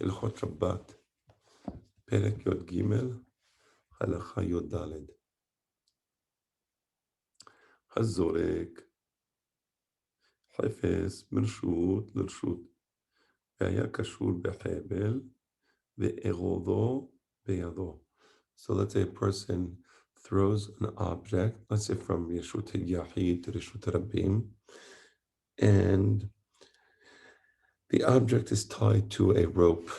הלכות שבת, פרק י"ג, הלכה י"ד. הזורק חפץ מרשות לרשות, והיה קשור בחבל, וארודו בידו. So let's say a person throws an object, let's say from Yeshut Yahid to Reshut Rabbim, and the object is tied to a rope,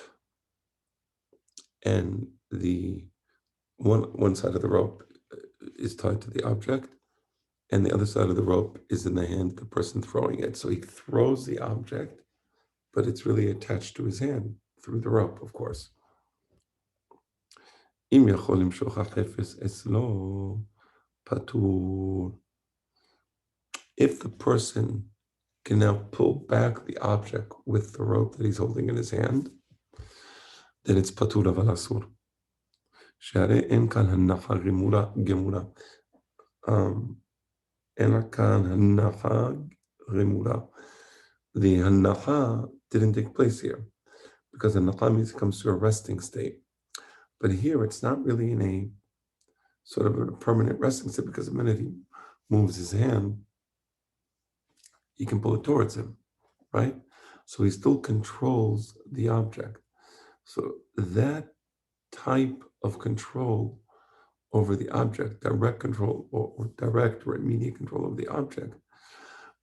and the one side of the rope is tied to the object, and the other side of the rope is in the hand of the person throwing it. So he throws the object, but it's really attached to his hand through the rope, of course. If the person can now pull back the object with the rope that he's holding in his hand, then it's patur aval asur. שהרי אין כאן הנחה גמורה. אין כאן הנחה גמורה. The hanacha didn't take place here, because hanacha means it comes to a resting state. But here it's not really in a sort of a permanent resting state, because the minute he moves his hand, he can pull it towards him, right? So he still controls the object. So that type of control over the object, direct control or direct or immediate control of the object,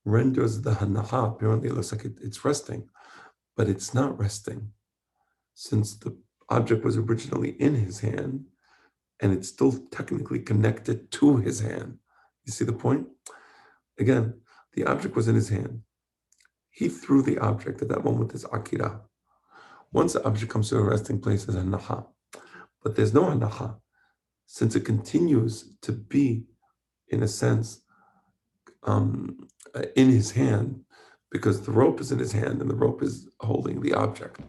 renders the hanacha, apparently it looks like it's resting, but it's not resting, since the object was originally in his hand and it's still technically connected to his hand. You see the point? Again, the object was in his hand. He threw the object. At that moment, there's akira. Once the object comes to a resting place, there's hanacha. But there's no hanacha, since it continues to be, in a sense, in his hand, because the rope is in his hand and the rope is holding the object.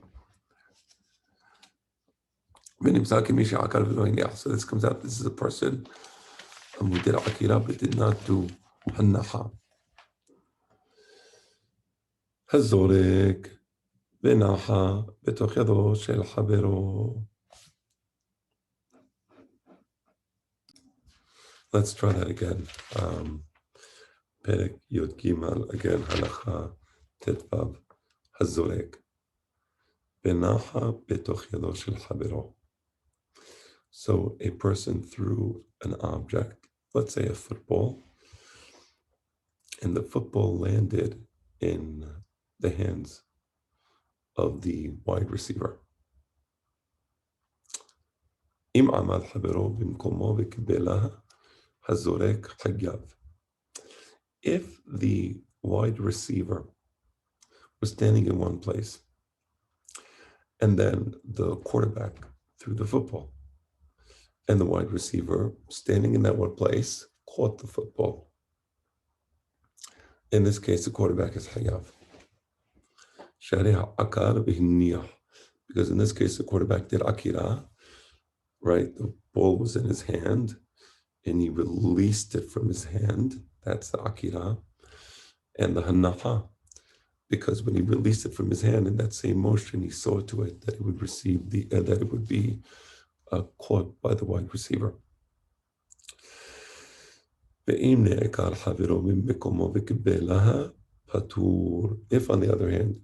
So this comes out, this is a person who did akira but did not do hanacha. הזורק ונחה בתוך ידו של חברו. Let's try that again. פרק י"ג, again, הלכה ט"ו, הזורק ונחה בתוך ידו של חברו. So a person threw an object, let's say a football, and the football landed in the hands of the wide receiver. אם עמד חברו במקומו וקיבלה, הזורק חייב. If the wide receiver was standing in one place, and then the quarterback threw the football, and the wide receiver standing in that one place caught the football, in this case, the quarterback is hayav. Because in this case, the quarterback did akira, right? The ball was in his hand, and he released it from his hand. That's the akira. And the hanacha, because when he released it from his hand, in that same motion, he saw to it that it would receive that it would be caught by the wide receiver. If, on the other hand,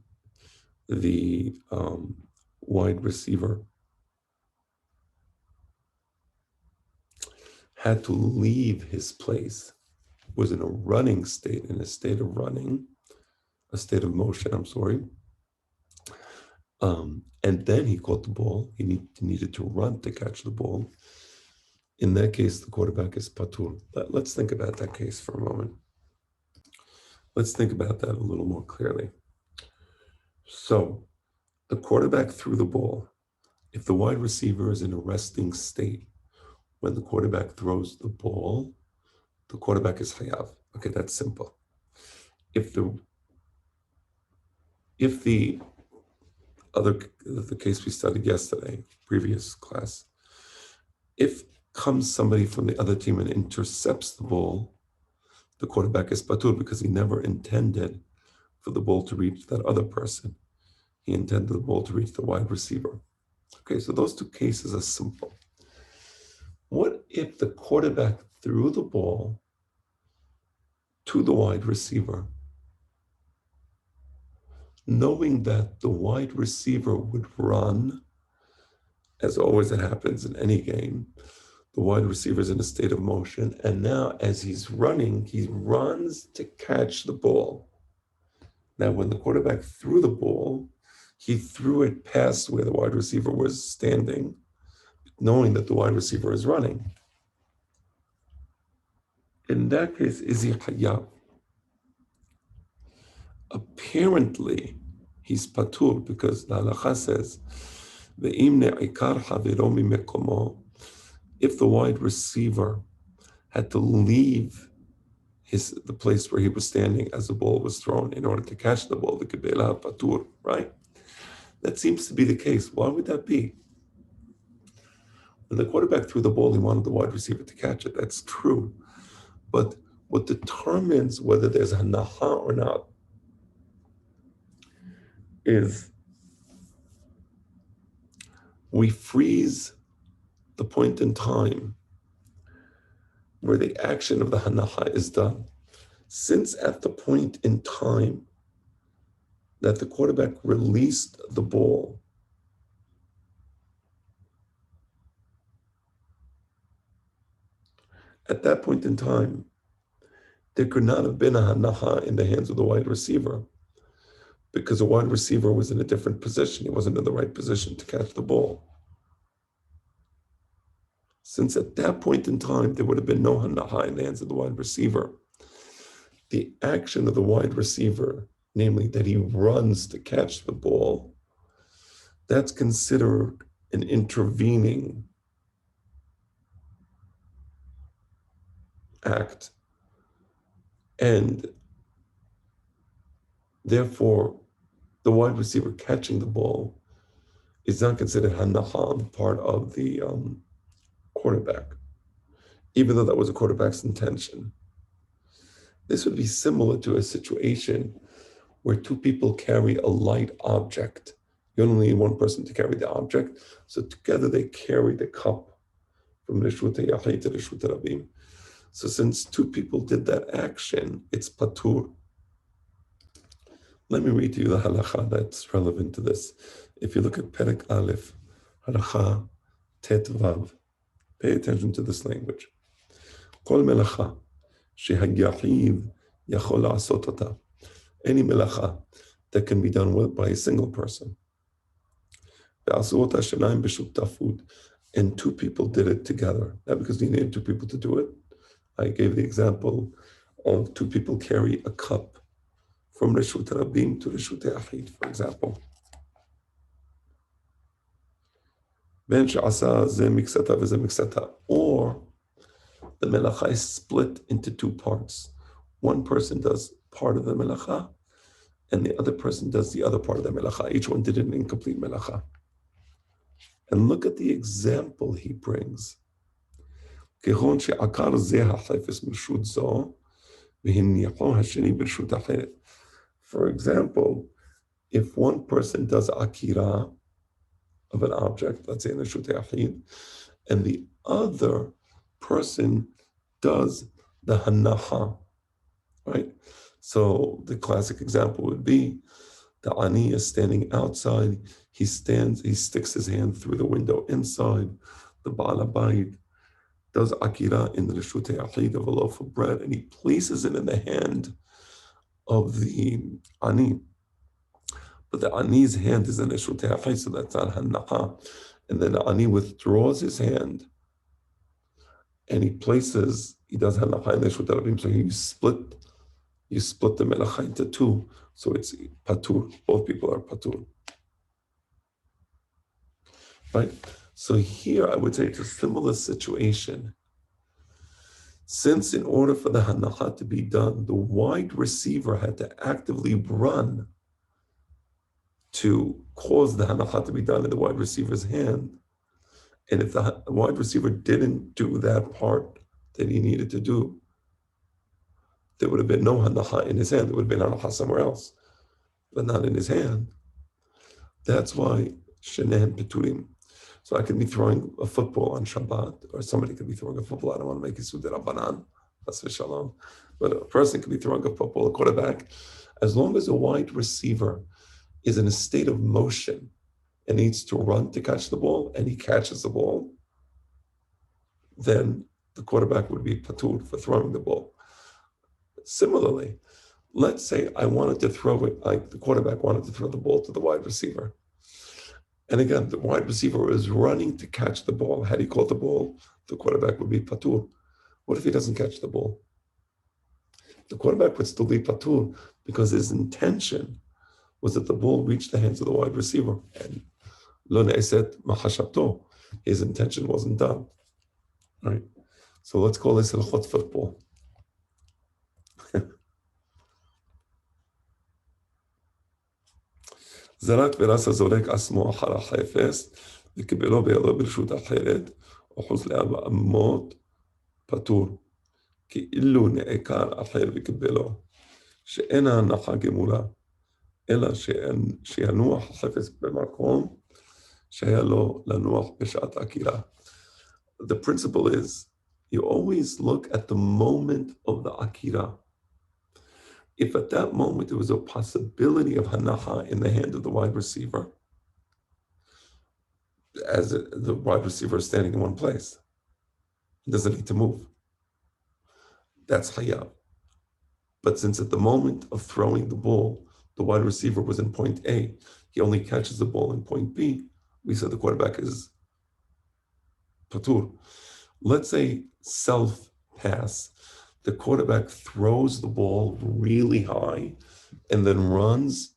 the wide receiver had to leave his place, was in a running state, in a state of running, a state of motion, and then he caught the ball, he needed to run to catch the ball. In that case, the quarterback is patur. Let's think about that case for a moment. Let's think about that a little more clearly. So, the quarterback threw the ball. If the wide receiver is in a resting state, when the quarterback throws the ball, the quarterback is hayav. Okay, that's simple. If the case we studied yesterday, previous class, if comes somebody from the other team and intercepts the ball, the quarterback is patur, because he never intended for the ball to reach that other person. he intended the ball to reach the wide receiver. Okay, so those two cases are simple. What if the quarterback threw the ball to the wide receiver, knowing that the wide receiver would run, as always it happens in any game, the wide receiver is in a state of motion, and now as he's running, he runs to catch the ball. Now, when the quarterback threw the ball, he threw it past where the wide receiver was standing, knowing that the wide receiver is running. In that case, is he hayab? Apparently, he's patur because the halacha says, if the wide receiver had to leave the place where he was standing as the ball was thrown in order to catch the ball, the kibela patur, right? That seems to be the case. Why would that be? When the quarterback threw the ball, he wanted the wide receiver to catch it. That's true. But what determines whether there's hanacha or not is we freeze the point in time where the action of the hanacha is done. Since at the point in time that the quarterback released the ball, at that point in time, there could not have been a hanacha in the hands of the wide receiver because the wide receiver was in a different position. He wasn't in the right position to catch the ball. Since at that point in time, there would have been no hanacha in the hands of the wide receiver, the action of the wide receiver, namely that he runs to catch the ball, that's considered an intervening act. And therefore, the wide receiver catching the ball is not considered hanacha on the part of the quarterback, even though that was a quarterback's intention. This would be similar to a situation where two people carry a light object. You only need one person to carry the object, so together they carry the cup from Reshut Yachid to Reshut Rabim. So since two people did that action, it's patur. Let me read to you the halacha that's relevant to this. If you look at Perek Aleph, halacha tet vav, pay attention to this language. Kol melacha shehayachiv yachol la'asot ota. Any melacha that can be done by a single person. And two people did it together. Not because you needed two people to do it. I gave the example of two people carry a cup from Reshut Rabim to Reshut Yachid, for example. Or the melacha is split into two parts. One person does part of the melacha, and the other person does the other part of the melacha. Each one did an incomplete melacha. And look at the example he brings. For example, if one person does akira of an object, let's say in the Reshut Yachid, and the other person does the hanacha, right? So the classic example would be the ani is standing outside. He sticks his hand through the window inside. The Baal Habayit does akira in the Reshut Yachid of a loaf of bread, and he places it in the hand of the ani. But the ani's hand is in Reshut Yachid, so that's not hanacha. And then the ani withdraws his hand, and he does hanacha in Reshut Rabim. So you split the melacha into two, so it's patur. Both people are patur. Right? So here I would say it's a similar situation. Since in order for the hanacha to be done, the wide receiver had to actively run to cause the hanacha to be done in the wide receiver's hand. And if the wide receiver didn't do that part that he needed to do, there would have been no hanacha in his hand. There would have been hanacha somewhere else, but not in his hand. That's why shenehem peturim. So I could be throwing a football on Shabbat, or somebody could be throwing a football. I don't want to make it suda rabbanan, that's shalom. But a person could be throwing a football, a quarterback, as long as a wide receiver is in a state of motion and needs to run to catch the ball, and he catches the ball, then the quarterback would be patur for throwing the ball. Similarly, let's say I wanted to throw it, like the quarterback wanted to throw the ball to the wide receiver. And again, the wide receiver is running to catch the ball. Had he caught the ball, the quarterback would be patur. What if he doesn't catch the ball? The quarterback would still be patur because his intention was that the ball reached the hands of the wide receiver. And lo ne'eset machashabto, his intention wasn't done. Right? So let's call this hilchot football. זרק ורס הזורק עצמו אחר החפץ, וקיבלו בידו ברשות אחרת, וחוץ לארבע אמות פטור, כאילו נעקר אחר וקיבלו, שאין ההנחה גמורה, אלא שינוח החפץ במקום שהיה לו לנוח בשעת עקירה. The principle is, you always look at the moment of the akira. If at that moment there was a possibility of hanacha in the hand of the wide receiver, as the wide receiver is standing in one place, he doesn't need to move. That's hayab. But since at the moment of throwing the ball, the wide receiver was in point A, he only catches the ball in point B, we said the quarterback is patur. Let's say self-pass. The quarterback throws the ball really high and then runs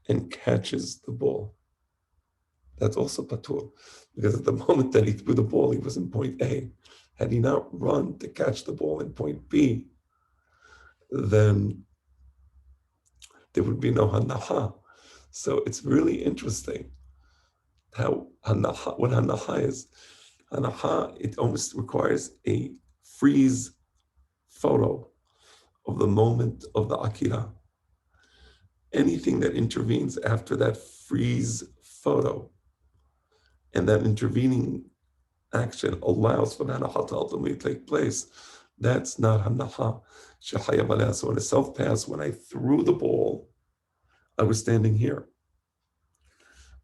and catches the ball. That's also patur, because at the moment that he threw the ball, he was in point A. Had he not run to catch the ball in point B, then there would be no hanacha. So it's really interesting how hanacha, what hanacha is. Hanacha, it almost requires a freeze photo of the moment of the akira. Anything that intervenes after that freeze photo and that intervening action allows for hanacha to ultimately take place, that's not hanacha shechayav aleh. So in a self-pass, when I threw the ball, I was standing here.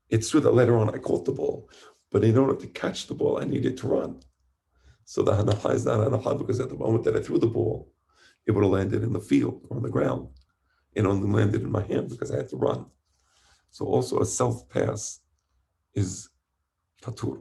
It's true that later on I caught the ball, but in order to catch the ball, I needed to run. So the hanacha is not hanacha because at the moment that I threw the ball, it would have landed in the field or on the ground. It only landed in my hand because I had to run. So also a self-pass is patur.